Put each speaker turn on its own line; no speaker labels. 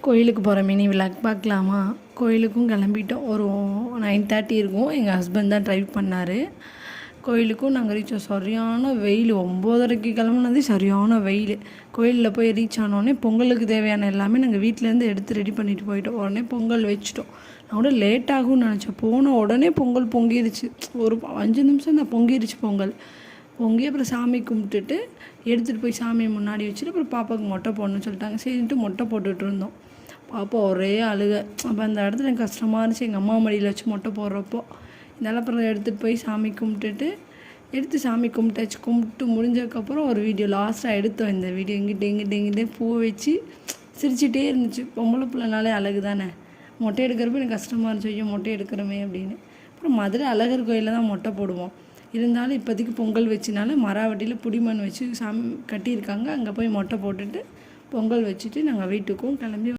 கோயிலுக்கு போகிற mini vlog பார்க்கலாமா? கோயிலுக்கும் கிளம்பிட்டோம். ஒரு 9:30 இருக்கும். எங்கள் ஹஸ்பண்ட் தான் ட்ரைவ் பண்ணார். கோயிலுக்கும் நாங்கள் ரீச் சரியான வெயில். 9:30க்கு கிளம்புனது சரியான வெயில். கோயிலில் போய் ரீச் ஆனோடனே பொங்கலுக்கு தேவையான எல்லாமே நாங்கள் வீட்டிலேருந்து எடுத்து ரெடி பண்ணிட்டு போயிட்டோம். உடனே பொங்கல் வச்சுட்டோம். நான் கூட லேட் ஆகும்னு நினச்சேன். போன உடனே பொங்கல் பொங்கிருச்சு. ஒரு 5 நிமிஷம் தான் பொங்கிருச்சு பொங்கல். பொங்கி அப்புறம் சாமி கும்பிட்டுட்டு எடுத்துகிட்டு போய் சாமி முன்னாடி வச்சுட்டு அப்புறம் பாப்பாவுக்கு மொட்டை போடணும்னு சொல்லிட்டாங்க. சரின்ட்டு மொட்டை போட்டுட்டு இருந்தோம். பாப்பா ஒரே அழுக. அப்போ அந்த இடத்துல எனக்கு கஷ்டமாக இருந்துச்சு. எங்கள் அம்மா மடியில் வச்சு மொட்டை போடுறப்போ இதெல்லாம் அப்புறம் எடுத்துகிட்டு போய் சாமி கும்பிட்டுட்டு சாமி கும்பிட்டாச்சு. கும்பிட்டு முடிஞ்சதுக்கப்புறம் ஒரு வீடியோ லாஸ்ட்டாக எடுத்தோம். இந்த வீடியோ இங்கிட்டே பூ வச்சு சிரிச்சிட்டே இருந்துச்சு. பொம்பளை பிள்ளைனாலே அழகு தானே. மொட்டை எடுக்கிறப்ப எனக்கு கஷ்டமாக இருந்துச்சு, ஐயோ மொட்டை எடுக்கிறோமே அப்படின்னு. அப்புறம் மதுரை அழகர் கோயிலில் தான் மொட்டை போடுவோம். இருந்தாலும் இப்போதைக்கு பொங்கல் வச்சுனால மராவட்டியில் புடிமண் வச்சு சாமி கட்டியிருக்காங்க. அங்கே போய் மொட்டை போட்டுட்டு பொங்கல் வச்சுட்டு நாங்கள் வீட்டுக்கும் கிளம்பி